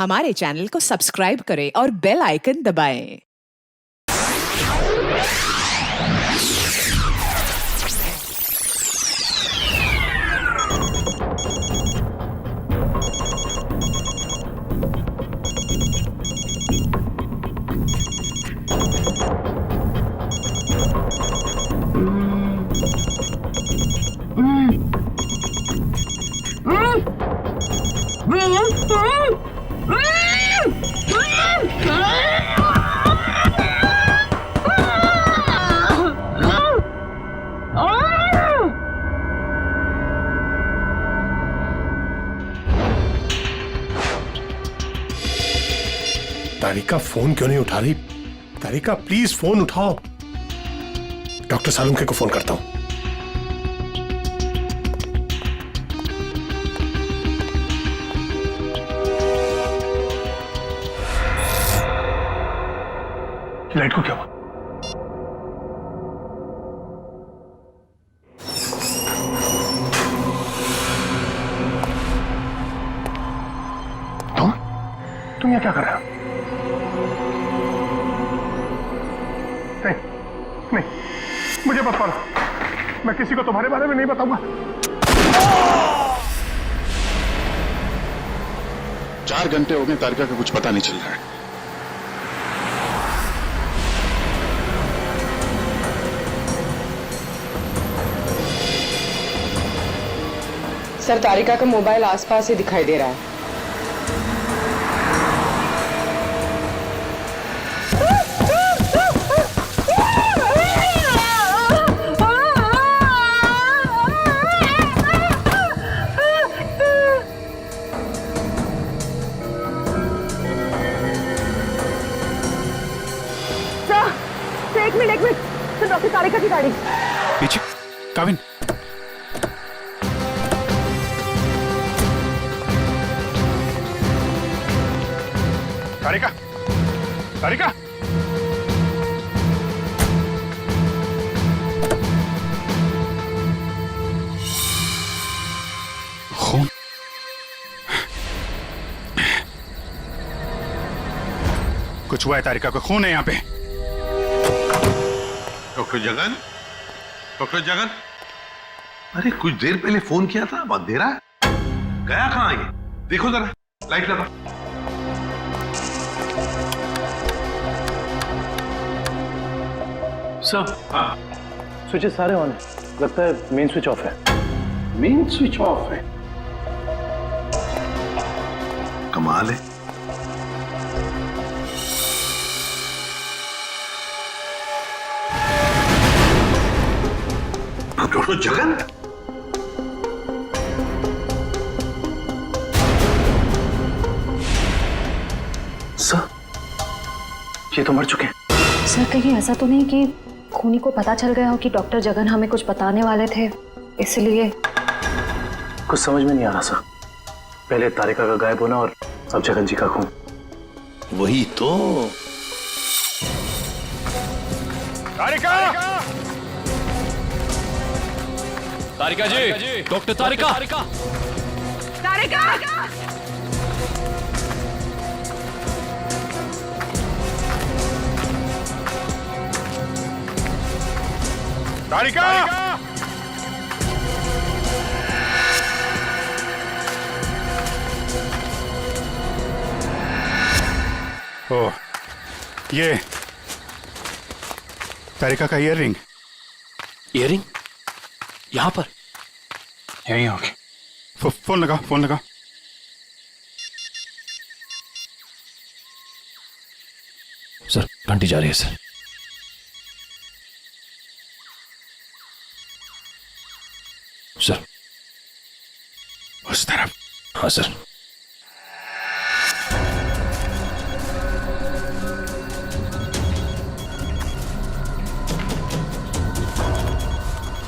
हमारे चैनल को सब्सक्राइब करें और बेल आइकन दबाएं। तारिका फोन क्यों नहीं उठा रही? तारिका प्लीज फोन उठाओ। डॉक्टर सालुंखे को फोन करता हूं। लाइट को क्या हुआ? तुम यहाँ क्या कर रहे हो? नहीं, मुझे मत मारो। मैं किसी को तुम्हारे बारे में नहीं बताऊंगा। 4 घंटे हो गए, तारिका का कुछ पता नहीं चल रहा है। सर, तारिका का मोबाइल आसपास ही दिखाई दे रहा है। एक मिनट सर, डॉक्टर तारिका की गाड़ी पीछे। काविन, तारिका, तारिका, खून। कुछ हुआ है तारिका को? खून है यहाँ पे। डॉक्टर जगन, डॉक्टर जगन, अरे कुछ देर पहले फोन किया था, अब अंधेरा है, गया कहाँ ये? देखो जरा, लाइट लगा। सर, हाँ, स्विचेस सारे ऑन है। लगता है मेन स्विच ऑफ है। मेन स्विच ऑफ है। कमाल है। डॉक्टर जगन, सर, ये तो मर चुके हैं। सर, कहीं ऐसा तो नहीं कि खूनी को पता चल गया हो कि डॉक्टर जगन हमें कुछ बताने वाले थे, इसलिए? कुछ समझ में नहीं आ रहा सर। पहले तारिका का गायब होना और अब जगन जी का खून। वही तो। तारिका, तारिका जी, डॉक्टर तारिका। तारिका! तारिका, ओह, ये तारिका का ईयररिंग। इयरिंग यहाँ पर? यहीं होगी। फोन लगा, फोन लगा। सर, घंटी जा रही है सर। सर, उस तरफ। हाँ सर।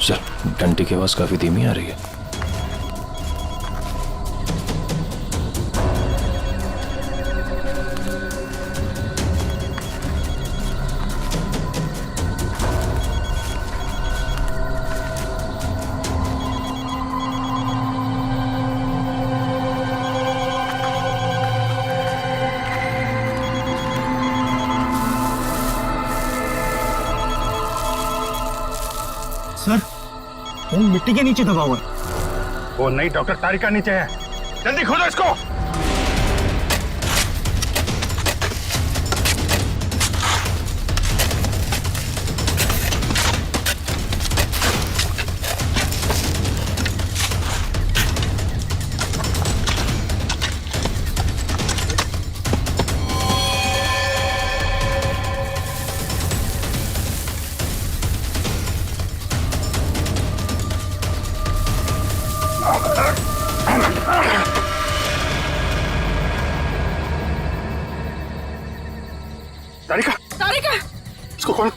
सर, घंटी की आवाज काफी धीमी आ रही है। फोन मिट्टी के नीचे दबा हुआ है। वो नहीं डॉक्टर, तारिका नीचे है, जल्दी खोलो इसको। तारिका, तारिका, इसको खोल।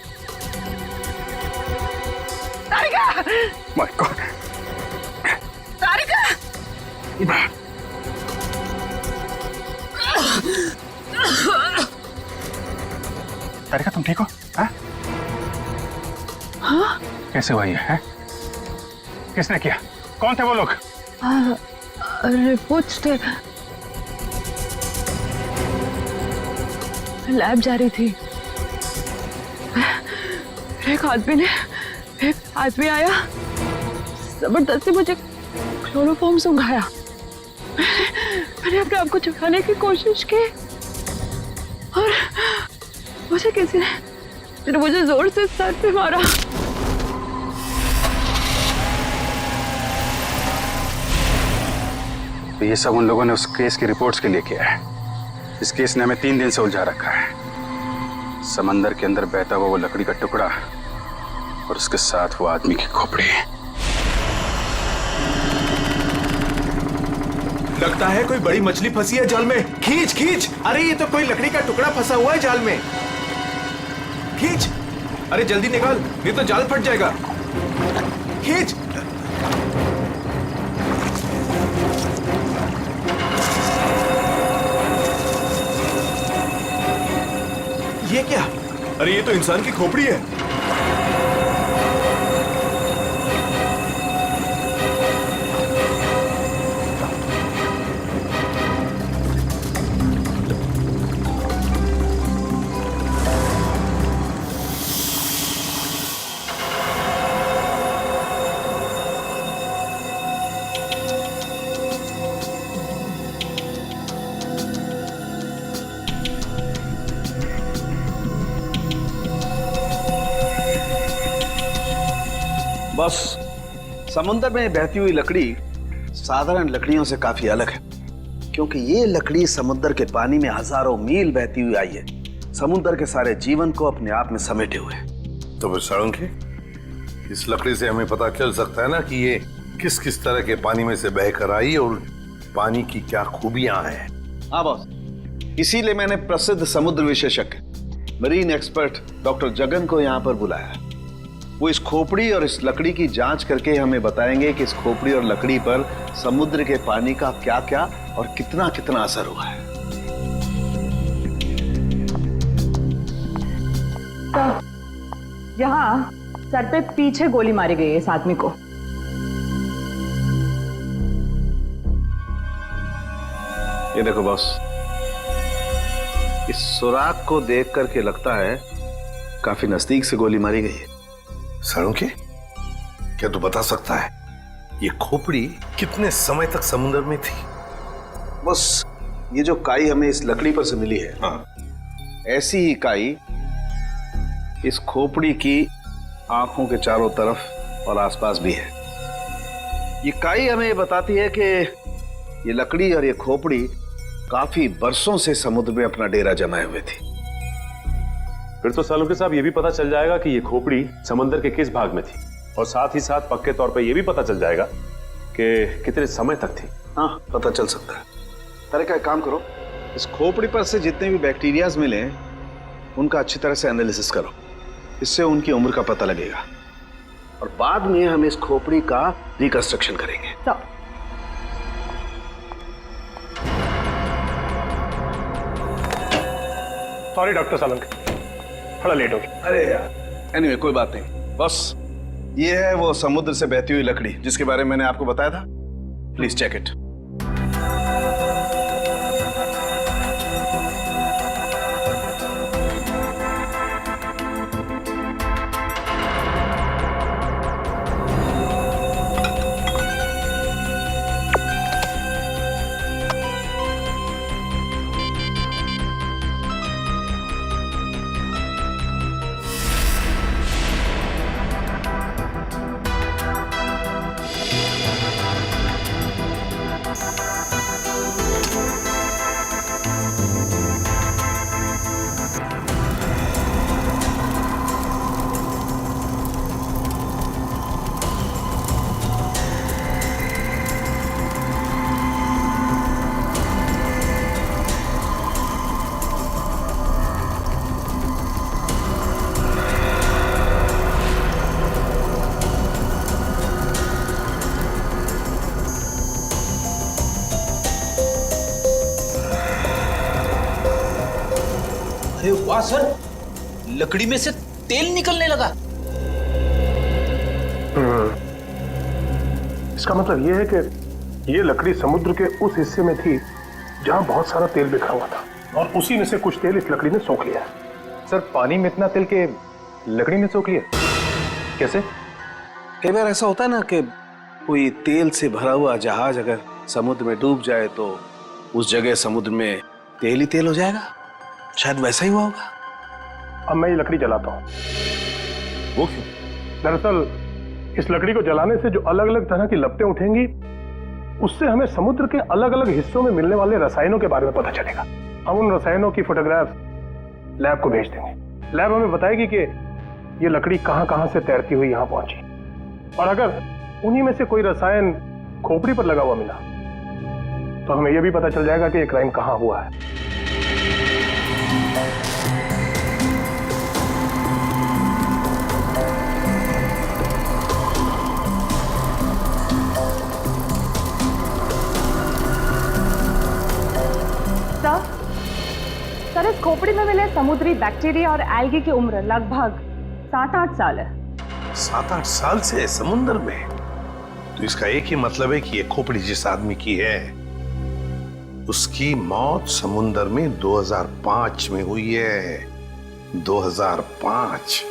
तारिका, माय गॉड। तारिका, तारिका तुम ठीक हो? हाँ? हाँ? कैसे हुआ ये है? किसने किया? कौन थे वो लोग? रिपोर्ट्स थे, लैब जा रही थी। एक आदमी आया, जबरदस्ती मुझे क्लोरोफॉर्म सुंघाया। मैंने अपने आप को छुपाने की कोशिश की और मुझे किसी ने मुझे जोर से सर पे मारा। तो ये सब उन लोगों ने उस केस की रिपोर्ट्स के लिए किया है। इस केस ने हमें 3 दिन से उलझा रखा है। समंदर के अंदर बहता हुआ वो लकड़ी का टुकड़ा और उसके साथ वो आदमी की खोपड़ी। लगता है कोई बड़ी मछली फंसी है जाल में। खींच खींच, अरे ये तो कोई लकड़ी का टुकड़ा फंसा हुआ है जाल में। खींच, अरे जल्दी निकाल, नहीं तो जाल फट जाएगा। खींच। ये क्या? अरे ये तो इंसान की खोपड़ी है। बस समुद्र में बहती हुई लकड़ी साधारण लकड़ियों से काफी अलग है, क्योंकि ये लकड़ी समुद्र के पानी में हजारों मील बहती हुई आई है, समुद्र के सारे जीवन को अपने आप में समेटे हुए। तो फिर साळुंखे, इस लकड़ी से हमें पता चल सकता है ना कि ये किस किस तरह के पानी में से बहकर आई और पानी की क्या खूबियां हैं। हाँ बॉस, इसीलिए मैंने प्रसिद्ध समुद्र विशेषज्ञ मरीन एक्सपर्ट डॉक्टर जगन को यहाँ पर बुलाया है। वो इस खोपड़ी और इस लकड़ी की जांच करके हमें बताएंगे कि इस खोपड़ी और लकड़ी पर समुद्र के पानी का क्या क्या और कितना कितना असर हुआ है। तो यहाँ सर पे पीछे गोली मारी गई है इस आदमी को। ये देखो बॉस, इस सुराग को देख करके लगता है काफी नजदीक से गोली मारी गई है। साळुंखे, क्या तू बता सकता है ये खोपड़ी कितने समय तक समुद्र में थी? बस ये जो काई हमें इस लकड़ी पर से मिली है, हाँ, ऐसी ही काई इस खोपड़ी की आंखों के चारों तरफ और आसपास भी है। ये काई हमें बताती है कि ये लकड़ी और ये खोपड़ी काफी बरसों से समुद्र में अपना डेरा जमाए हुए थी। फिर तो साळुंखे साहब ये भी पता चल जाएगा कि ये खोपड़ी समंदर के किस भाग में थी, और साथ ही साथ पक्के तौर पे ये भी पता चल जाएगा कि कितने समय तक थी। हाँ, पता चल सकता है। तारिका, एक काम करो, इस खोपड़ी पर से जितने भी बैक्टीरियाज मिले उनका अच्छी तरह से एनालिसिस करो, इससे उनकी उम्र का पता लगेगा और बाद में हम इस खोपड़ी का रिकंस्ट्रक्शन करेंगे। तो सॉरी डॉक्टर साळुंखे, थोड़ा लेट हो गया। अरे यार, एनीवे कोई बात नहीं। बस ये है वो समुद्र से बहती हुई लकड़ी जिसके बारे में मैंने आपको बताया था। Please check it. अरे वाह सर, लकड़ी में से तेल निकलने लगा। इसका मतलब ये है कि ये लकड़ी समुद्र के उस हिस्से में थी जहां बहुत सारा तेल बिखरा हुआ था, और उसी में से कुछ तेल इस लकड़ी ने सोख लिया। सर पानी में इतना तेल के लकड़ी ने सोख लिया, कैसे? कई बार ऐसा होता है ना कि कोई तेल से भरा हुआ जहाज अगर समुद्र में डूब जाए तो उस जगह समुद्र में तेल ही तेल हो जाएगा। शायद वैसा ही हुआ होगा। अब मैं ये लकड़ी जलाता हूँ। वो क्यों? दरअसल इस लकड़ी को जलाने से जो अलग अलग तरह की लपटें उठेंगी, उससे हमें समुद्र के अलग अलग हिस्सों में मिलने वाले रसायनों के बारे में पता चलेगा। हम उन रसायनों की फोटोग्राफ लैब को भेज देंगे। लैब हमें बताएगी कि ये लकड़ी कहां कहां से तैरती हुई यहां पहुंची, और अगर उन्हीं में से कोई रसायन खोपड़ी पर लगा हुआ मिला तो हमें यह भी पता चल जाएगा कि ये क्राइम कहां हुआ है। सर, इस खोपड़ी में मिले समुद्री बैक्टीरिया और एल्गी की उम्र लगभग 7-8 साल है। 7-8 साल से समुद्र में? तो इसका एक ही मतलब है कि ये खोपड़ी जिस आदमी की है उसकी मौत समुद्र में 2005 में हुई है। 2005।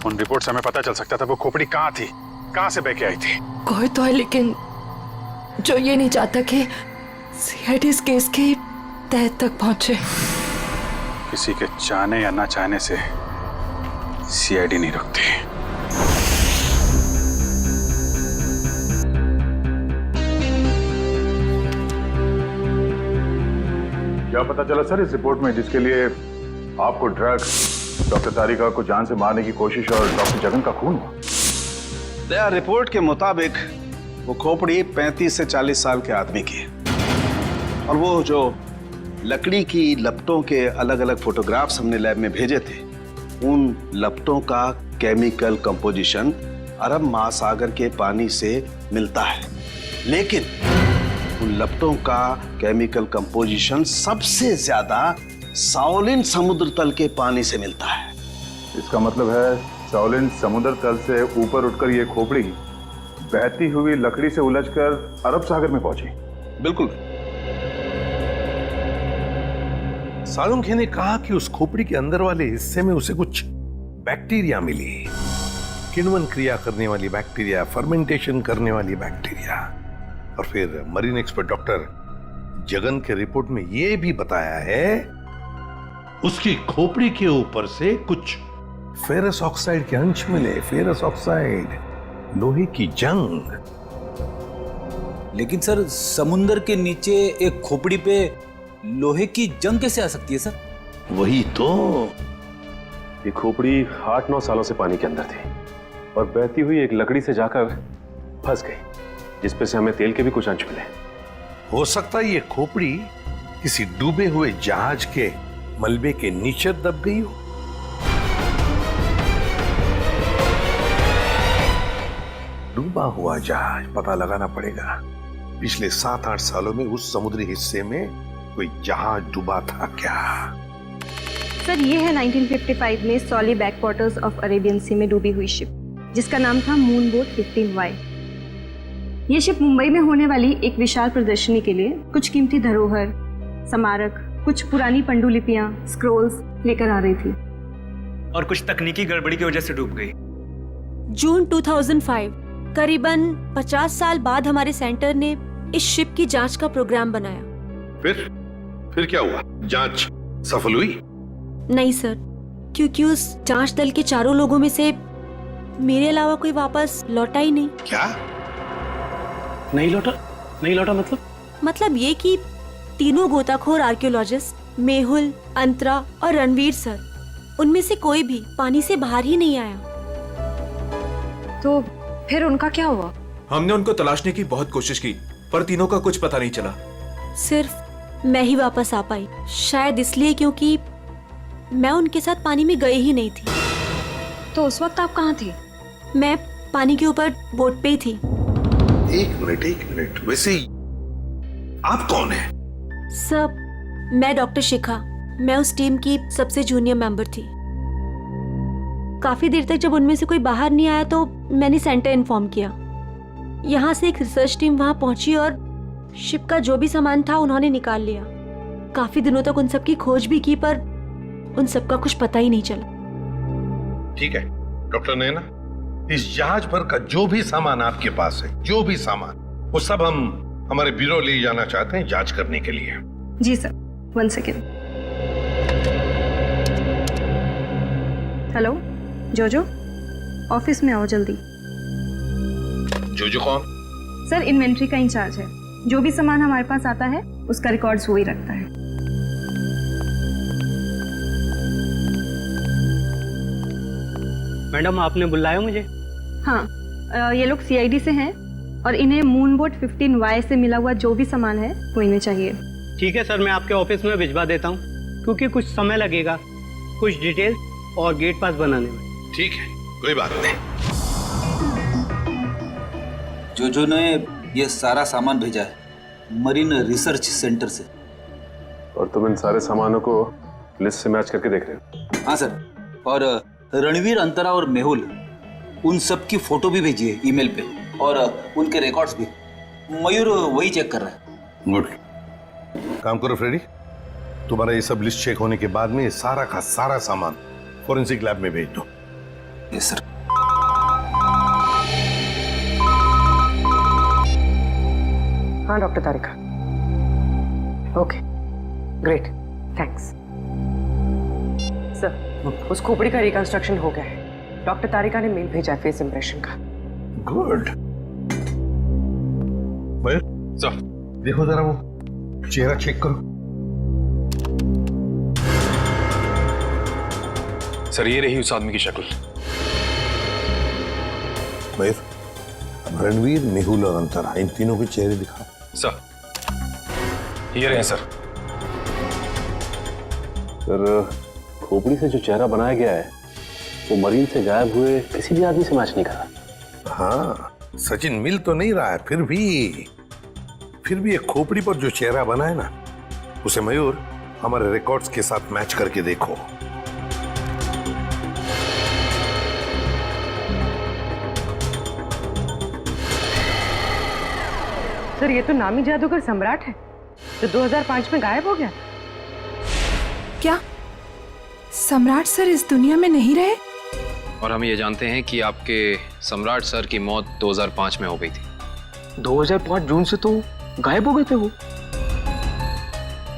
उन रिपोर्ट से हमें पता चल सकता था वो खोपड़ी कहाँ थी, कहाँ से बह के आई थी। कोई तो है लेकिन जो ये नहीं चाहता कि सीआईडी इस केस के तह तक पहुंचे। किसी के चाहने या ना चाहने से सीआईडी नहीं रुकती। क्या पता चला सर इस रिपोर्ट में, जिसके लिए आपको ड्रग, डॉक्टर तारिका को जान से मारने की कोशिश और डॉक्टर जगन का खून हुआ? रिपोर्ट के मुताबिक वो खोपड़ी 35 से 40 साल के आदमी की है, और वो जो लकड़ी की लपटों के अलग अलग फोटोग्राफ्स हमने लैब में भेजे थे, उन लपटों का केमिकल कंपोजिशन अरब महासागर के पानी से मिलता है, लेकिन उन लपटों का केमिकल कंपोजिशन सबसे ज्यादा साओलिन समुद्र तल के पानी से मिलता है। इसका मतलब है साओलिन समुद्र तल से ऊपर उठकर ये खोपड़ी बहती हुई लकड़ी से उलझकर अरब सागर में पहुंची। बिल्कुल। सालुंखे ने कहा कि उस खोपड़ी के अंदर वाले हिस्से में उसे कुछ बैक्टीरिया मिली, किण्वन क्रिया करने वाली बैक्टीरिया, फर्मेंटेशन करने वाली बैक्टीरिया। और फिर मरीन एक्सपर्ट डॉक्टर जगन के रिपोर्ट में यह भी बताया है उसकी खोपड़ी के ऊपर से कुछ फेरस ऑक्साइड के अंश मिले। फेरस ऑक्साइड, लोहे की जंग। लेकिन सर, समुंदर के नीचे एक खोपड़ी पे लोहे की जंग कैसे आ सकती है सर? वही तो। ये खोपड़ी 8-9 सालों से पानी के अंदर थी और बहती हुई एक लकड़ी से जाकर फंस गई, जिसपे से हमें तेल के भी कुछ अंश मिले। हो सकता है ये खोपड़ी किसी डूबे हुए जहाज के मलबे के नीचे दब गई हो। डूबा हुआ जहाज, पता लगाना पड़ेगा पिछले 7-8 सालों में उस समुद्री हिस्से में कोई जहाज डूबा था क्या। सर, ये है 1955 में सॉली बैकवाटर्स ऑफ अरेबियन सी में डूबी हुई शिप, जिसका नाम था मून बोट 15Y। ये शिप मुंबई में होने वाली एक विशाल प्रदर्शनी के लिए कुछ कीमती धरोहर, स्मारक, कुछ पुरानी पंडुलिपियां, स्क्रोल्स लेकर आ रही थी, और कुछ तकनीकी गड़बड़ी की वजह से डूब गई। जून 2005, करीबन 50 साल बाद हमारे सेंटर ने इस शिप की जांच का प्रोग्राम बनाया। फिर क्या हुआ? जांच सफल हुई? नहीं सर, क्योंकि उस जांच दल के चारों लोगों में से मेरे अलावा कोई वापस लौटा ही नहीं। क्या? नहीं लौटा? नहीं लौटा मतलब ये कि तीनों गोताखोर आर्कियोलॉजिस्ट, मेहुल, अंतरा और रणवीर सर, उनमें से कोई भी पानी से बाहर ही नहीं आया। तो फिर उनका क्या हुआ? हमने उनको तलाशने की बहुत कोशिश की, पर तीनों का कुछ पता नहीं चला। सिर्फ मैं ही वापस आ पाई, शायद इसलिए क्योंकि मैं उनके साथ पानी में गई ही नहीं थी। तो उस वक्त आप कहाँ थे? मैं पानी के ऊपर बोट पे ही थी। एक मिनट, वैसे आप कौन है? सब मैं डॉक्टर शिखा, मैं उस टीम की सबसे जूनियर मेंबर थी। काफी देर तक जब उनमें से कोई बाहर नहीं आया तो मैंने सेंटर इन्फॉर्म किया। यहाँ से एक रिसर्च टीम वहां पहुंची और शिप का जो भी सामान था उन्होंने निकाल लिया। काफी दिनों तक उन सब की खोज भी की पर उन सब का कुछ पता ही नहीं चला। ठीक है डॉक्टर नैना, इस जहाज पर का जो भी सामान आपके पास है, जो भी सामान, वो सब हम हमारे ब्यूरो ले जाना चाहते हैं जांच करने के लिए। जी सर, 1 सेकेंड। हेलो जोजो, ऑफिस में आओ जल्दी। जोजो कौन? सर इन्वेंट्री का इंचार्ज है। जो भी सामान हमारे पास आता है उसका रिकॉर्ड्स वो ही रखता है। मैडम आपने बुलाया मुझे? हाँ, ये लोग सीआईडी से हैं और इन्हें मूनबोट 15Y से मिला हुआ जो भी सामान है वो इन्हें चाहिए। ठीक है सर, मैं आपके ऑफिस में भिजवा देता हूँ, क्योंकि कुछ समय लगेगा कुछ डिटेल और गेट पास बनाने में। ठीक है, कोई बात नहीं। जो ने ये सारा सामान भेजा है मरीन रिसर्च सेंटर से। और तुम इन सारे सामानों को लिस्ट से मैच करके देख रहे हो? हाँ सर, और रणवीर, अंतरा और मेहुल, उन सब की फोटो भी भेजी है ईमेल पे, और उनके रिकॉर्ड्स भी। मयूर वही चेक कर रहा है। गुड, काम करो फ्रेडी, तुम्हारा ये सब लिस्ट चेक होने के बाद में ये सारा का सारा सामान फोरेंसिक लैब में भेज दो। Yes sir. हाँ डॉक्टर तारिका, ओके ग्रेट, थैंक्स सर। उस खोपड़ी का रिकंस्ट्रक्शन हो गया है। डॉक्टर तारिका ने मेल भेजा है फेस इंप्रेशन का। गुड। सर देखो जरा वो चेहरा चेक करो। सर ये रही उस आदमी की शक्ल। मयूर, अब रणवीर, मेहुल और अंतरा, इन तीनों के चेहरे दिखाओ। सर ये रहे सर। सर खोपड़ी से जो चेहरा बनाया गया है वो मरीन से गायब हुए किसी भी आदमी से मैच नहीं करा। हाँ सचिन, मिल तो नहीं रहा है, फिर भी एक खोपड़ी पर जो चेहरा बना है ना, उसे मयूर हमारे रिकॉर्ड्स के साथ मैच करके देखो। सर ये तो नामी जादूगर सम्राट है जो 2005 में गायब हो गया। क्या सम्राट सर इस दुनिया में नहीं रहे? और हम ये जानते हैं कि आपके सम्राट सर की मौत 2005 में हो गई थी। 2005 जून से तो गायब हो गए थे वो।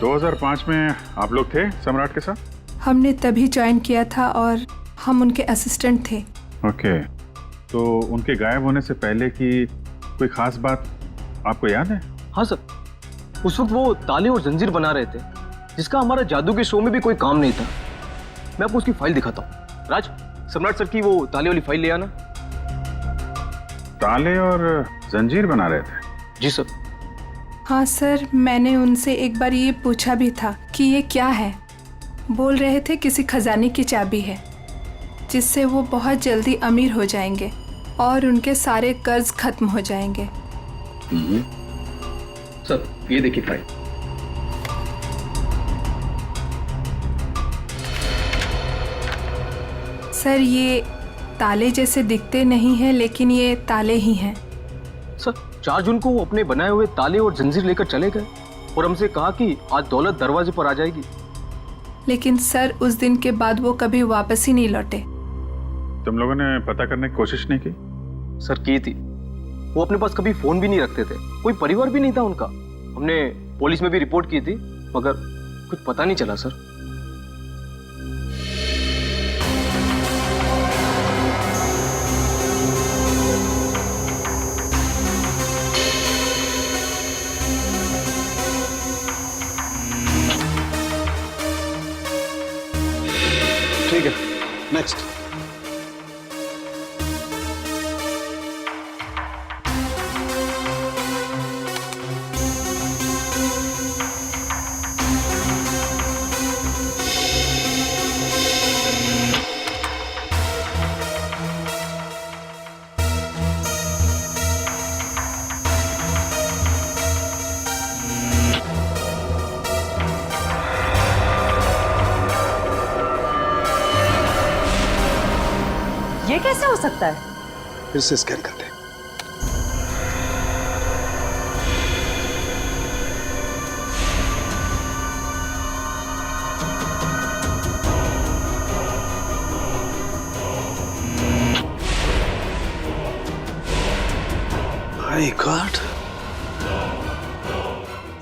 2005 में आप लोग थे सम्राट के साथ? हमने तभी ज्वाइन किया था और हम उनके असिस्टेंट थे। ओके, तो उनके गायब होने से पहले की कोई खास बात आपको याद है? हाँ सर, उस वक्त वो ताले और जंजीर बना रहे थे, जिसका हमारा जादू के शो में भी कोई काम नहीं था। मैं आपको उसकी फाइल दिखाता हूँ। राज, सम्राट सर की वो ताले वाली फाइल ले आना। ताले और जंजीर बना रहे थे? जी सर। हाँ सर, मैंने उनसे एक बार ये पूछा भी था कि ये क्या है। बोल रहे थे किसी खजाने की चाबी है जिससे वो बहुत जल्दी अमीर हो जाएंगे और उनके सारे कर्ज खत्म हो जाएंगे। सर ये देखिए फाइल। सर ये ताले जैसे दिखते नहीं हैं, लेकिन ये ताले ही हैं। सर 4 जून को वो अपने बनाए हुए ताले और जंजीर लेकर चले गए और हमसे कहा कि आज दौलत दरवाजे पर आ जाएगी। लेकिन सर उस दिन के बाद वो कभी वापस ही नहीं लौटे। तुम लोगों ने पता करने की कोशिश नहीं की? सर की थी। वो अपने पास कभी फोन भी नहीं रखते थे, कोई परिवार भी नहीं था उनका। हमने पुलिस में भी रिपोर्ट की थी मगर कुछ पता नहीं चला सर। ठीक है, नेक्स्ट। ये कैसे हो सकता है? फिर से स्कैन कर दे। माय गॉड,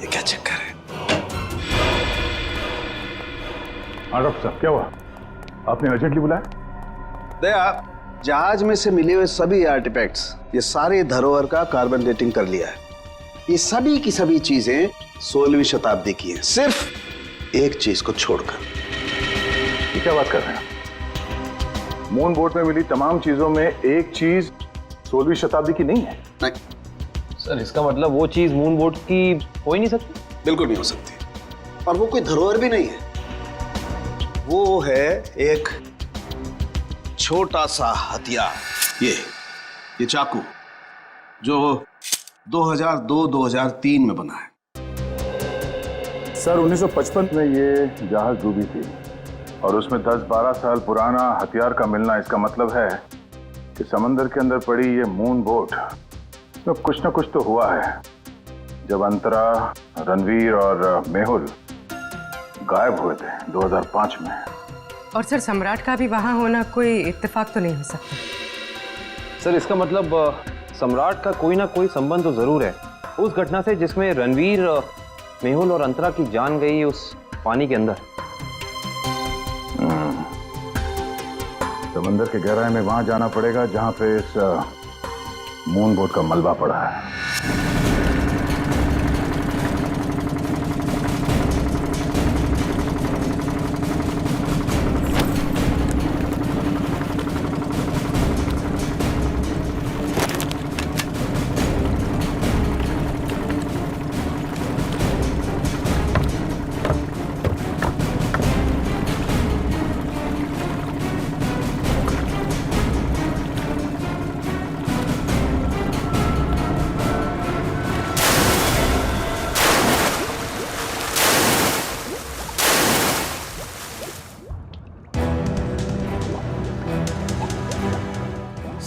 ये क्या चक्कर है? हाँ डॉक्टर साहब, क्या हुआ? आपने अर्जेंटली बुलाया? दया, जहाज में से मिले हुए सभी आर्टिफैक्ट्स, ये सारे धरोहर का कार्बन डेटिंग कर लिया है। ये सभी की सभी चीजें 16वीं शताब्दी की हैं, सिर्फ एक चीज को छोड़कर। ये क्या बात कर रहे हैं? मून बोट में मिली तमाम चीजों में एक चीज 16वीं शताब्दी की नहीं है? नहीं सर, इसका मतलब वो चीज मून बोट की हो ही नहीं सकती? बिल्कुल नहीं हो सकती, और वो कोई धरोहर भी नहीं है। वो है एक छोटा सा हथियार, ये चाकू, जो 2002-2003 में बना है। सर 1955 में ये जहाज डूबी थी और उसमें 10-12 साल पुराना हथियार का मिलना, इसका मतलब है कि समंदर के अंदर पड़ी ये मून बोट, इसमें कुछ ना कुछ तो हुआ है। जब अंतरा, रणवीर और मेहुल गायब हुए थे 2005 में। और सर सम्राट का भी वहां होना कोई इत्तेफाक तो नहीं हो सकता। सर इसका मतलब सम्राट का कोई ना कोई संबंध तो जरूर है उस घटना से जिसमें रणवीर, मेहुल और अंतरा की जान गई उस पानी के अंदर। समंदर के गहराई में वहां जाना पड़ेगा जहां पे इस मून बोट का मलबा पड़ा है।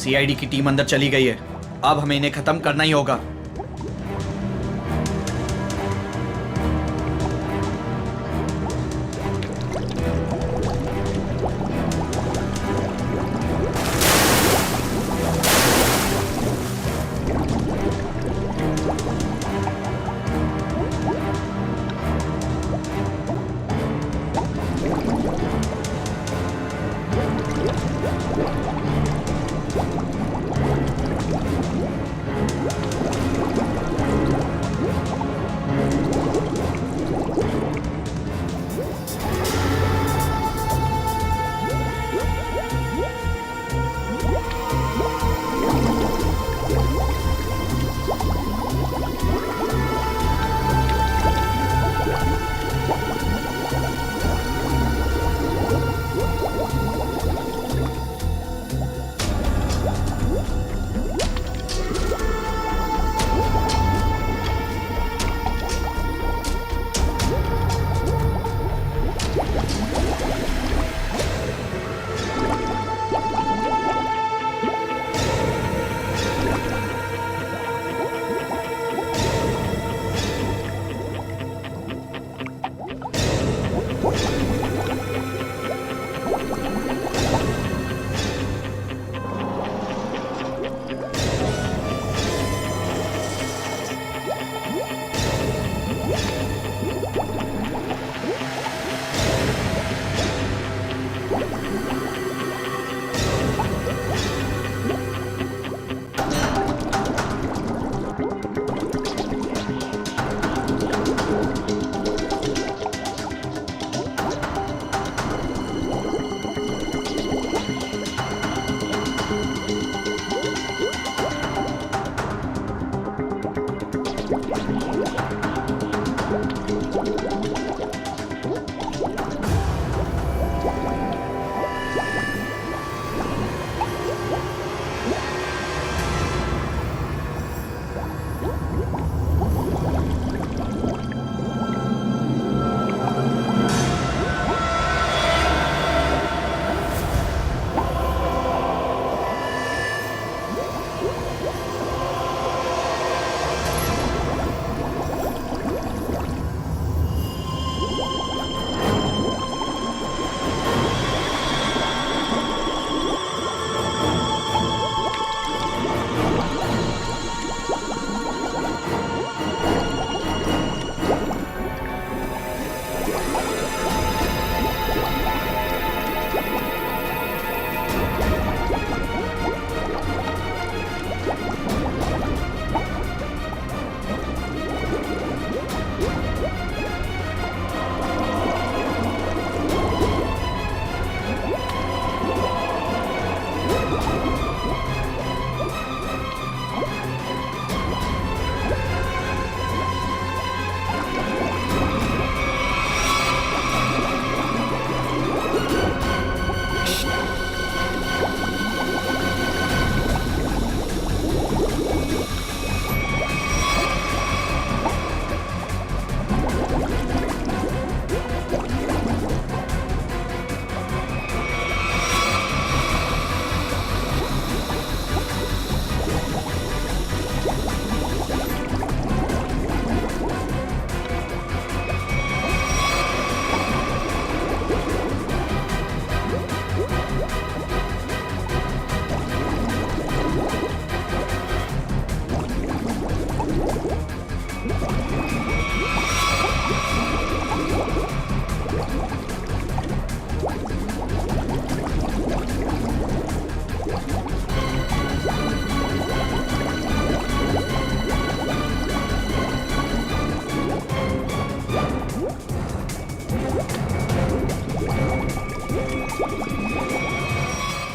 सीआईडी की टीम अंदर चली गई है, अब हमें इन्हें खत्म करना ही होगा।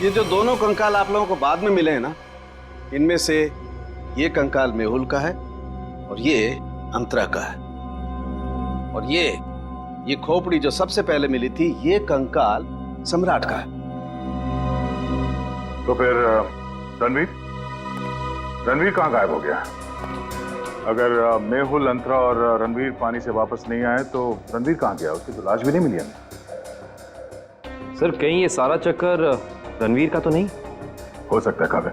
ये जो दोनों कंकाल आप लोगों को बाद में मिले हैं ना, इनमें से ये कंकाल मेहुल का है और ये अंतरा का है, और ये खोपड़ी जो सबसे पहले मिली थी, ये कंकाल सम्राट का है। तो फिर रणवीर कहाँ गायब हो गया? अगर मेहुल, अंतरा और रणवीर पानी से वापस नहीं आए तो रणवीर कहाँ गया? उसकी तो लाश भी नहीं मिली हमें। सर कहीं ये सारा चक्कर रणवीर का तो नहीं? हो सकता है काव्य।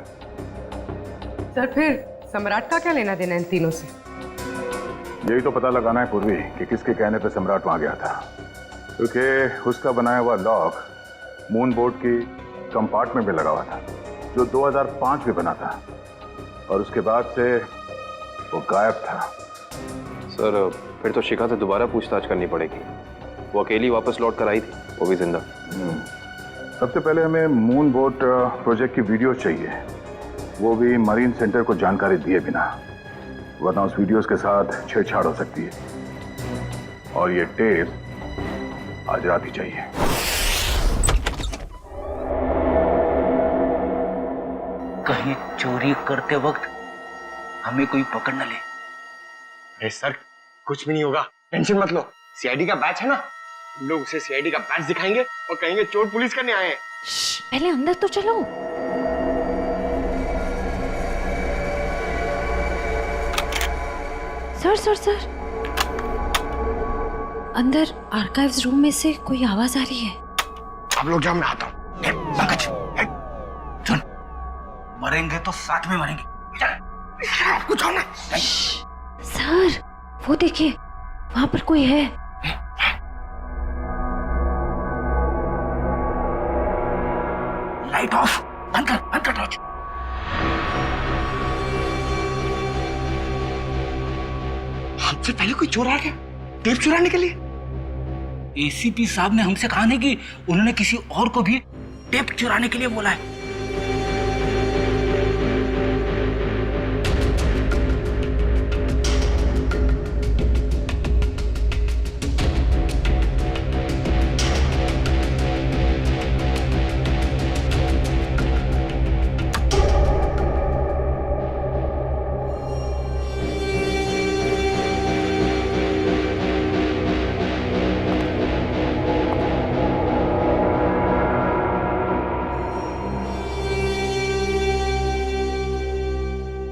सर फिर सम्राट का क्या लेना देना इन तीनों से? यही तो पता लगाना है पूर्वी कि किसके कहने पे सम्राट वहां गया था, क्योंकि उसका बनाया हुआ लॉक मून बोर्ड की कंपार्टमेंट में लगा हुआ था, जो 2005 में बना था, और उसके बाद से वो गायब था। सर फिर तो शिखा से दोबारा पूछताछ करनी पड़ेगी। वो अकेली वापस लौट कर आई थी, वो भी जिंदा। सबसे पहले हमें मून बोट प्रोजेक्ट की वीडियो चाहिए, वो भी मरीन सेंटर को जानकारी दिए बिना, वरना उस वीडियोस के साथ छेड़छाड़ हो सकती है। और ये टेप आज रात ही चाहिए। कहीं चोरी करते वक्त हमें कोई पकड़ न ले। अरे सर कुछ भी नहीं होगा, टेंशन मत लो। सीआईडी का बैच है ना, हम लोग उसे सीआईडी का बैच दिखाएंगे और कहेंगे चोर पुलिस करने आए हैं। पहले अंदर तो चलो। सर अंदर आर्काइव्स रूम में से कोई आवाज आ रही है। अब लोग जाओ, मैं आता हूँ। सुन, मरेंगे तो साथ में मरेंगे। कुछ होना। सर वो देखिए, वहां पर कोई है। लाइट ऑफ, बंद कर टॉर्च। हमसे पहले कोई चोर आ गया टेप चुराने के लिए। एसीपी साहब ने हमसे कहा नहीं कि उन्होंने किसी और को भी टेप चुराने के लिए बोला है।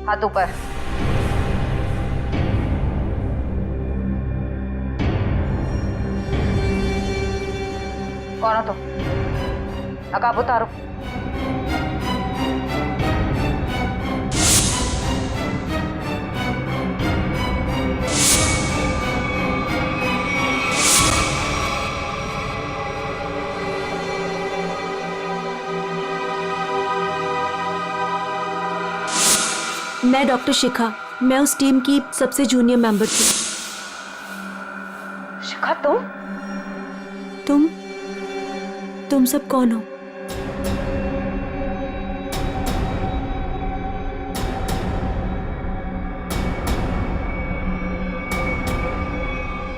हाथ ऊपर। कौन हो तुम? नकाब उतारो। मैं डॉक्टर शिखा, मैं उस टीम की सबसे जूनियर मेंबर थी। शिखा तुम सब कौन हो?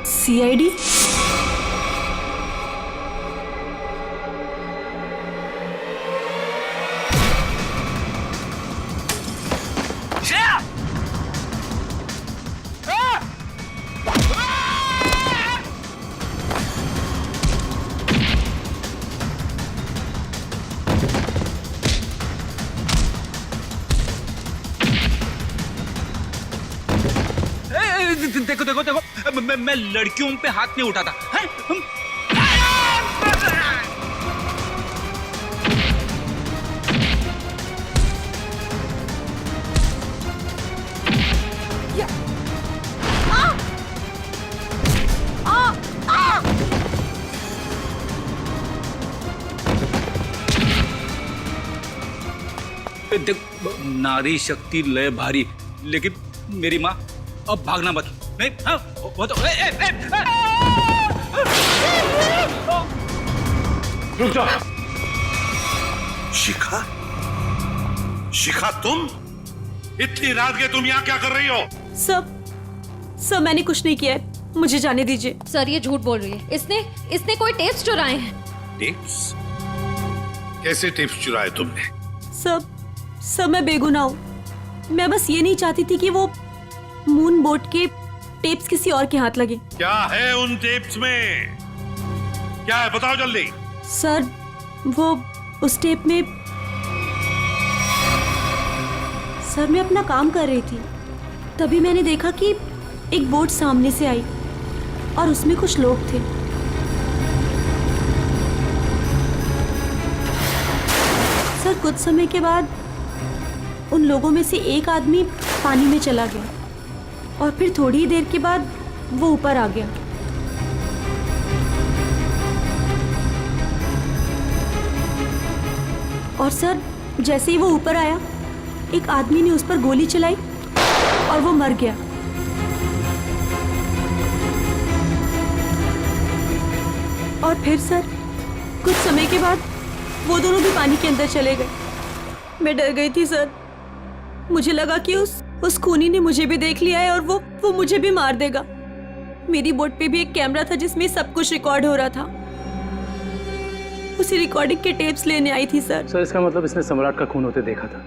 सीआईडी? देखो मैं लड़कियों पे हाथ नहीं उठाता है? नारी शक्ति लय भारी, लेकिन मेरी माँ अब भागना मत। नहीं, हाँ, वो तो रुक जा। शिखा तुम इतनी रात के तुम यहाँ क्या कर रही हो? सब मैंने कुछ नहीं किया है, मुझे जाने दीजिए। सर ये झूठ बोल रही है, इसने कोई टेप्स चुराए हैं। टेप्स? कैसे टिप्स चुराए तुमने? सब मैं बेगुनाह हूँ। मैं बस ये नहीं चाहती थी कि वो मून बोट के टेप्स किसी और के हाथ लगे। क्या है उन टेप्स में? क्या है बताओ जल्दी। सर वो उस टेप में, सर मैं अपना काम कर रही थी, तभी मैंने देखा कि एक बोट सामने से आई और उसमें कुछ लोग थे। सर कुछ समय के बाद उन लोगों में से एक आदमी पानी में चला गया और फिर थोड़ी ही देर के बाद वो ऊपर आ गया। और सर जैसे ही वो ऊपर आया, एक आदमी ने उस पर गोली चलाई और वो मर गया। और फिर सर कुछ समय के बाद वो दोनों भी पानी के अंदर चले गए। मैं डर गई थी सर, मुझे लगा कि उस खूनी ने मुझे भी देख लिया है और वो मुझे भी मार देगा। मेरी बोट पे भी एक कैमरा था जिसमें सब कुछ रिकॉर्ड हो रहा था। उसी रिकॉर्डिंग के टेप्स लेने आई थी सर। सर इसका मतलब इसने सम्राट का खून होते देखा था,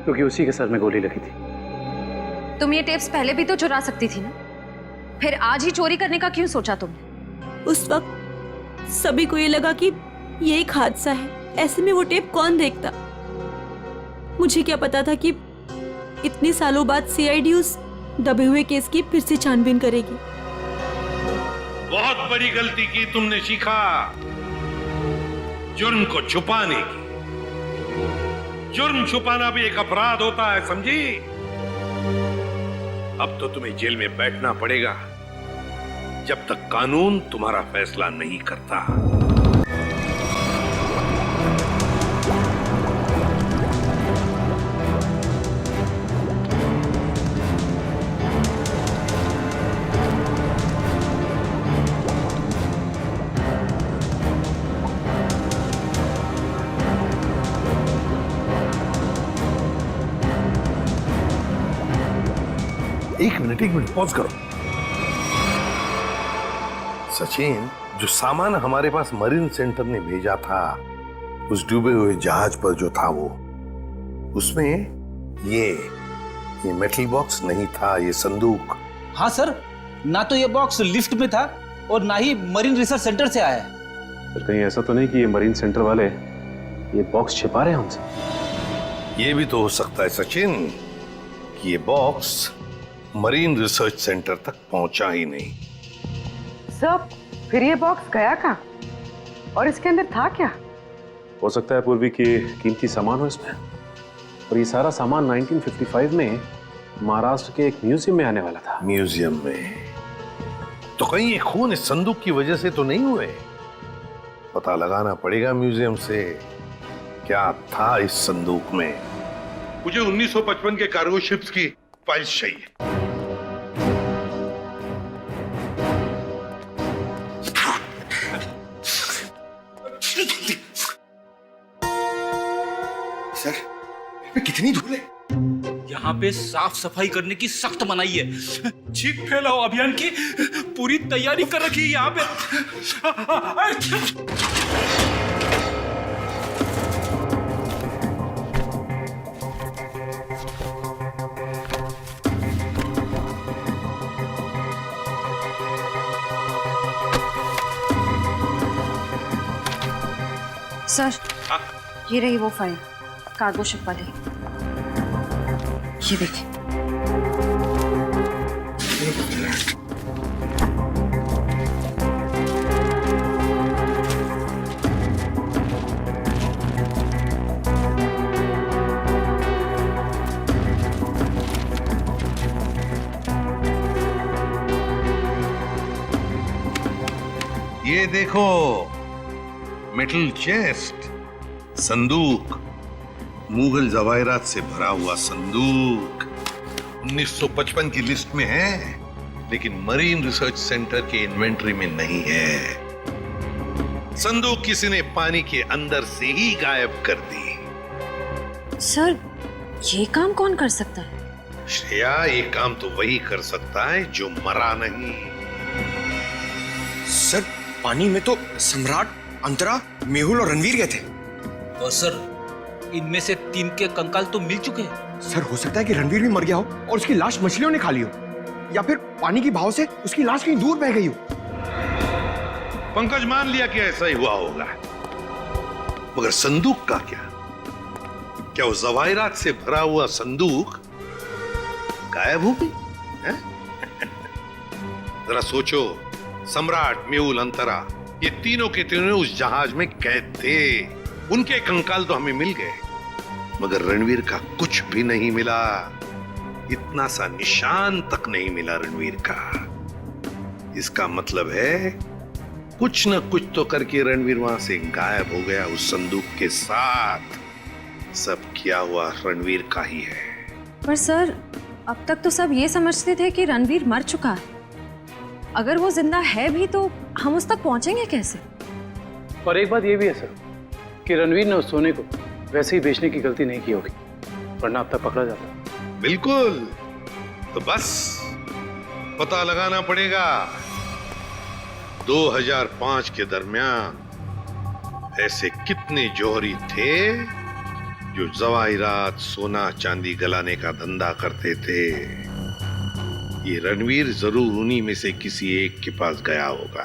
क्योंकि उसी के सर में गोली लगी थी। तुम ये टेप्स पहले भी तो चुरा सकती थी ना, फिर आज ही चोरी करने का क्यों सोचा तुमने? उस वक्त सभी को ये लगा कि ये एक हादसा है, ऐसे में वो टेप कौन देखता। मुझे क्या पता था कि इतने सालों बाद सीआईडी उस दबे हुए केस की फिर से छानबीन करेगी। बहुत बड़ी गलती की तुमने शिखा, जुर्म को छुपाने की। जुर्म छुपाना भी एक अपराध होता है, समझी? अब तो तुम्हें जेल में बैठना पड़ेगा जब तक कानून तुम्हारा फैसला नहीं करता। एक मिनट पॉज करो। सचिन, जो सामान हमारे पास मरीन सेंटर ने भेजा था, उस डूबे हुए जहाज पर जो था वो, उसमें ये मेटल बॉक्स नहीं था, ये संदूक। हाँ सर, ना तो ये बॉक्स लिफ्ट में था और ना ही मरीन रिसर्च सेंटर से आया है। सर कहीं ऐसा तो नहीं कि ये मरीन सेंटर वाले ये बॉक्स छिपा रहे हैं हमसे? ये भी तो हो सकता है सचिन कि ये बॉक्स मरीन रिसर्च सेंटर तक पहुंचा ही नहीं। सर फिर ये बॉक्स गया कहाँ और इसके अंदर था क्या? हो सकता है पूर्वी कि कीमती सामान हो इसमें, और ये सारा सामान 1955 में महाराष्ट्र के एक म्यूजियम में आने वाला था। म्यूजियम में? तो कहीं ये खून इस संदूक की वजह से तो नहीं हुए? पता लगाना पड़ेगा म्यूजियम से क्या था इस संदूक में। मुझे 1955 के कार्गो शिप्स की फाइल्स चाहिए। सर कितनी धूल है यहाँ पे। साफ सफाई करने की सख्त मनाही है। चीख फैलाओ अभियान की पूरी तैयारी कर रखी है यहाँ पे। सर ये रही वो फाइल, कार्गो शिप वाली। ये देखिए। ये देखो, मेटल चेस्ट, संदूक, मुगल जवाहरात से भरा हुआ संदूक 1955 की लिस्ट में है, लेकिन मरीन रिसर्च सेंटर के इन्वेंटरी में नहीं है। संदूक किसी ने पानी के अंदर से ही गायब कर दी। सर ये काम कौन कर सकता है? श्रेया, ये काम तो वही कर सकता है जो मरा नहीं। सर पानी में तो सम्राट, अंतरा, मेहुल और रणवीर गए थे। और सर, इनमें से 3 के कंकाल तो मिल चुके हैं। सर, हो सकता है कि रणवीर भी मर गया हो और उसकी लाश मछलियों ने खा ली हो, या फिर पानी की बहाव से उसकी लाश कहीं दूर बह गई हो। पंकज मान लिया कि ऐसा ही हुआ होगा, मगर संदूक का क्या? क्या वो जवाहिरात से भरा हुआ संदूक गायब हो गई? जरा सोचो, सम्राट, मेहुल, अंतरा, ये तीनों के तीनों उस जहाज में कैद थे। उनके कंकाल तो हमें मिल गए, मगर रणवीर का कुछ भी नहीं मिला। इतना सा निशान तक नहीं मिला रणवीर का। इसका मतलब है कुछ न कुछ तो करके रणवीर वहां से गायब हो गया उस संदूक के साथ। सब किया हुआ रणवीर का ही है। पर सर, अब तक तो सब ये समझते थे कि रणवीर मर चुका है। अगर वो जिंदा है भी तो हम उस तक पहुंचेंगे कैसे? और एक बात ये भी है सर कि रणवीर ने उस सोने को वैसे ही बेचने की गलती नहीं की होगी, वरना अब तक पकड़ा जाता। बिल्कुल। तो बस पता लगाना पड़ेगा 2005 के दरमियान ऐसे कितने जौहरी थे जो जवाहिरात, सोना चांदी गलाने का धंधा करते थे। ये रणवीर जरूर उन्हीं में से किसी एक के पास गया होगा।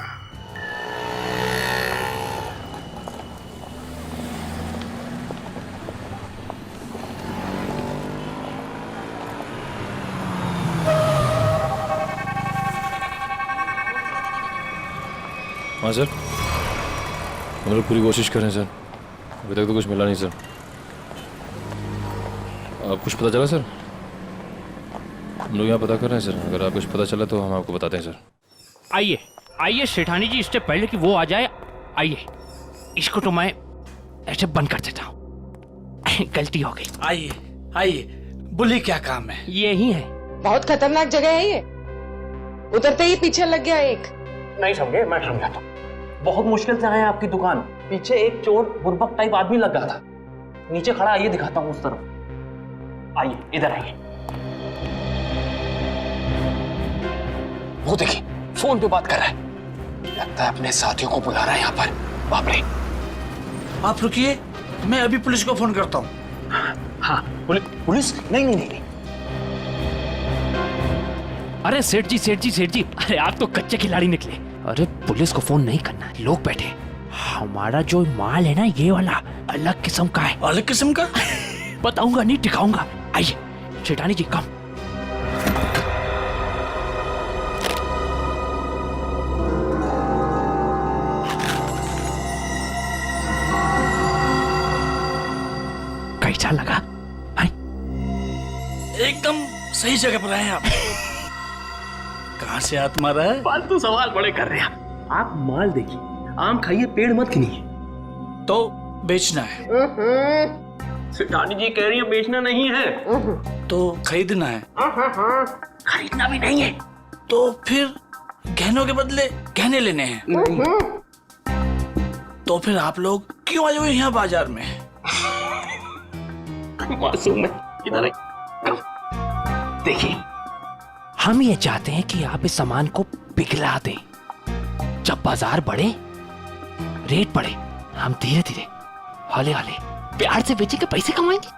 हाँ सर, हम लोग पूरी कोशिश कर रहे हैं सर, अभी तक तो कुछ मिला नहीं सर। आप कुछ पता चला सर? हम लोग यहाँ पता कर रहे हैं सर, अगर आप कुछ पता चला तो हम आपको बताते हैं सर। आइए आइए सेठानी जी, इससे पहले कि वो आ जाए, आइए इसको तो मैं ऐसे बंद कर देता हूँ। गलती हो गई। आइए आइए, बोलिए क्या काम है? ये ही है। बहुत खतरनाक जगह है ये, उतरते ही पीछे लग गया एक। नहीं समझे, मैं समझाता हूँ। बहुत मुश्किल से आए आपकी दुकान, पीछे एक चोर बुर्बक टाइप आदमी लगा था, नीचे खड़ा। आइए दिखाता हूँ उस तरफ, आइए इधर आइए। वो देखिए फोन पे बात कर रहा है, लगता है अपने साथियों को बुला रहा है यहाँ पर। बाप रे। आप रुकिए, मैं अभी पुलिस को फोन करता हूँ। हाँ पुलिस? नहीं नहीं नहीं। अरे सेठ जी सेठ जी सेठ जी, अरे आप तो कच्चे खिलाड़ी निकले। अरे पुलिस को फोन नहीं करना, लोग बैठे। हमारा जो माल है ना, ये वाला अलग किस्म का है। अलग किस्म का? बताऊंगा नहीं, दिखाऊंगा। आइए सेठानी जी, कम। कैसा लगा? एकदम सही जगह पर आए आप। कहाँ से हाथ मारा है? फालतू सवाल बड़े कर रहे हैं आप। माल देखिए, आम खाइए, पेड़ मत गिनिए। तो बेचना है? सेठानी जी कह रही है बेचना नहीं है, तो खरीदना है? खरीदना भी नहीं है। तो फिर गहनों के बदले गहने लेने हैं? तो फिर आप लोग क्यों आए हुए यहाँ बाजार में? मासूम है, इधर देखिए, हम ये चाहते हैं कि आप इस सामान को पिघला दें। जब बाजार बढ़े, रेट बढ़े, हम धीरे धीरे हौले हौले प्यार से बेचेंगे, पैसे कमाएंगे।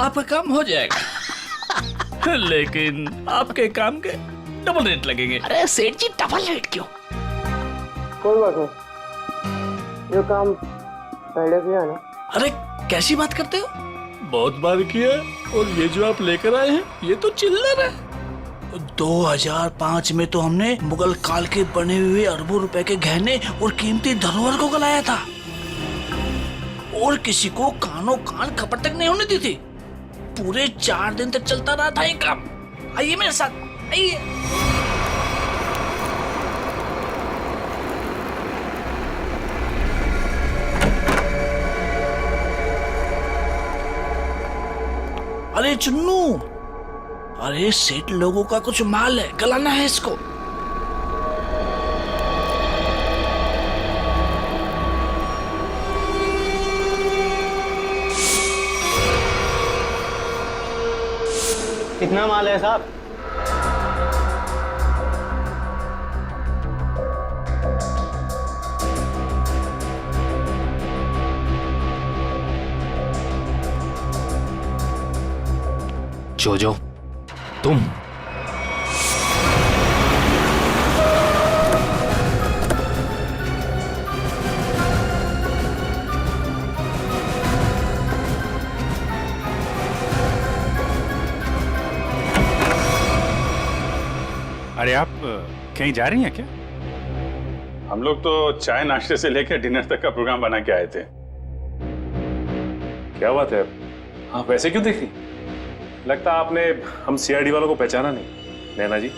आपका काम हो जाएगा। लेकिन आपके काम के डबल रेट लगेंगे। अरे सेठ जी, डबल रेट क्यों? कोई बात नहीं, जो काम पहले किया ना। अरे कैसी बात करते हो? बहुत बार किया, और ये जो आप लेकर आए हैं, ये तो चिल्लर है। 2005 में तो हमने मुगल काल के बने हुए अरबों रुपए के गहने और कीमती धरोहर को गलाया था, और किसी को कानों कान खबर तक नहीं होने दी थी। पूरे 4 दिन तक चलता रहा था ये काम। आइए मेरे साथ, आइए। अरे चुन्नू, अरे सेठ लोगों का कुछ माल है, गलाना है इसको। कितना माल है साहब? जोजो, तुम अरे आप कहीं जा रही हैं क्या? हम लोग तो चाय नाश्ते से लेकर डिनर तक का प्रोग्राम बना के आए थे। क्या बात है, आप वैसे क्यों देख रही? लगता आपने हम सीआईडी वालों को पहचाना नहीं। नैना जी,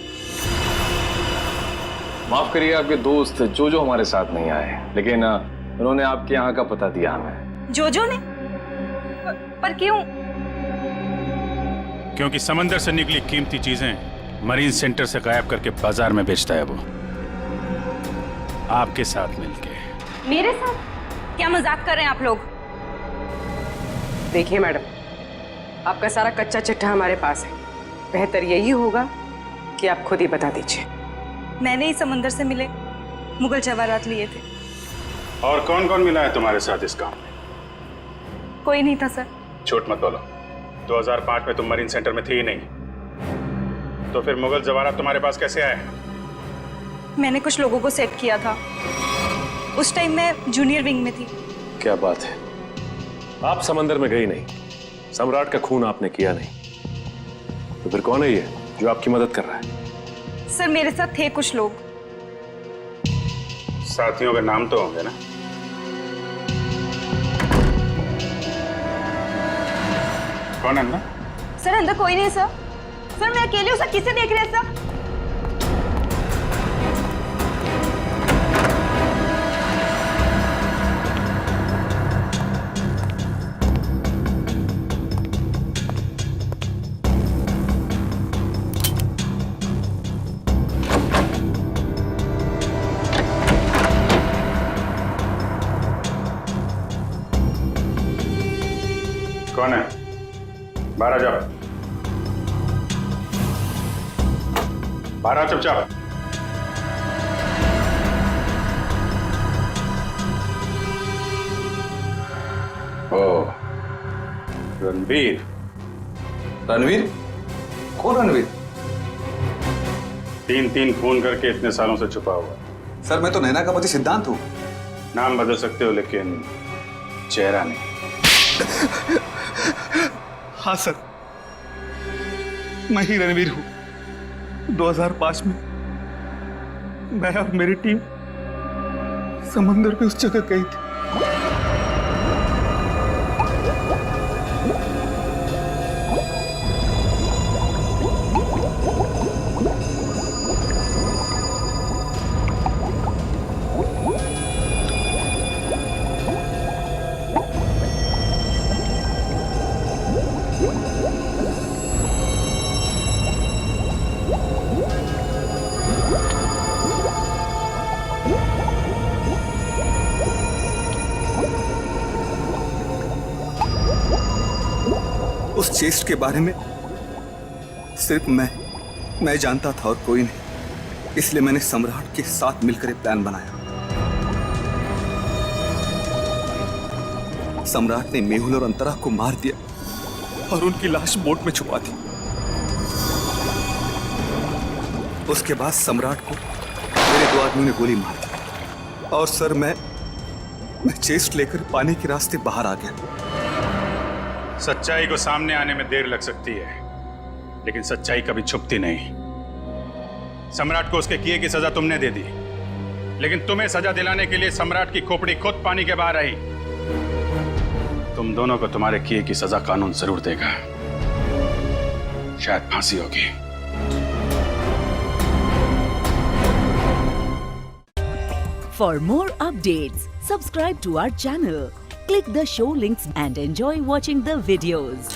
माफ करिए, आपके दोस्त जो हमारे साथ नहीं आए, लेकिन उन्होंने आपके यहाँ का पता दिया हमें। जोजो ने? पर क्यों? क्योंकि समंदर से निकली कीमती चीजें मरीन सेंटर से गायब करके बाजार में बेचता है वो, आपके साथ मिलके। मेरे साथ? क्या मजाक कर रहे हैं आप लोग? देखिए मैडम, आपका सारा कच्चा चिट्ठा हमारे पास है। बेहतर यही होगा कि आप खुद ही बता दीजिए। मैंने ही समंदर से मिले मुगल जवाहरात लिए थे। और कौन कौन मिला है तुम्हारे साथ इस काम में? कोई नहीं था सर। झूठ मत बोलो, 2005 में तुम मरीन सेंटर में थी ही नहीं, तो फिर मुगल जवाहरात तुम्हारे पास कैसे आए? मैंने कुछ लोगों को सेट किया था। उस टाइम मैं जूनियर विंग में थी। क्या बात है, आप समंदर में गई नहीं, सम्राट का खून आपने किया नहीं, तो फिर कौन है ये जो आपकी मदद कर रहा है? सर मेरे साथ थे कुछ लोग। साथियों के नाम तो होंगे ना? कौन अंदर? सर अंदर कोई नहीं सर। सर मैं अकेले हूँ सर, किसे देख रहे हैं सर? कौन है? बाहर आ जाओ, बाहर आओ चुपचाप। ओ, रणवीर। रणवीर? कौन रणवीर? तीन फोन करके इतने सालों से छुपा हुआ। सर मैं तो नैना का पति सिद्धांत हूँ। नाम बदल सकते हो लेकिन चेहरा नहीं। हाँ सर, मैं ही रणवीर हूँ। 2005 में मैं और मेरी टीम समंदर पे उस जगह गई थी। उस चेस्ट के बारे में सिर्फ मैं जानता था और कोई नहीं, इसलिए मैंने सम्राट के साथ मिलकर एक प्लान बनाया। सम्राट ने मेहुल और अंतरा को मार दिया और उनकी लाश बोट में छुपा दी। उसके बाद सम्राट को मेरे 2 आदमियों ने गोली मार दी और सर मैं चेस्ट लेकर पानी के रास्ते बाहर आ गया। सच्चाई को सामने आने में देर लग सकती है, लेकिन सच्चाई कभी छुपती नहीं। सम्राट को उसके किए की सजा तुमने दे दी, लेकिन तुम्हें सजा दिलाने के लिए सम्राट की खोपड़ी खुद पानी के बाहर आई। तुम दोनों को तुम्हारे किए की सजा कानून जरूर देगा, शायद फांसी होगी। For more updates, subscribe to our channel, click the show links and enjoy watching the videos.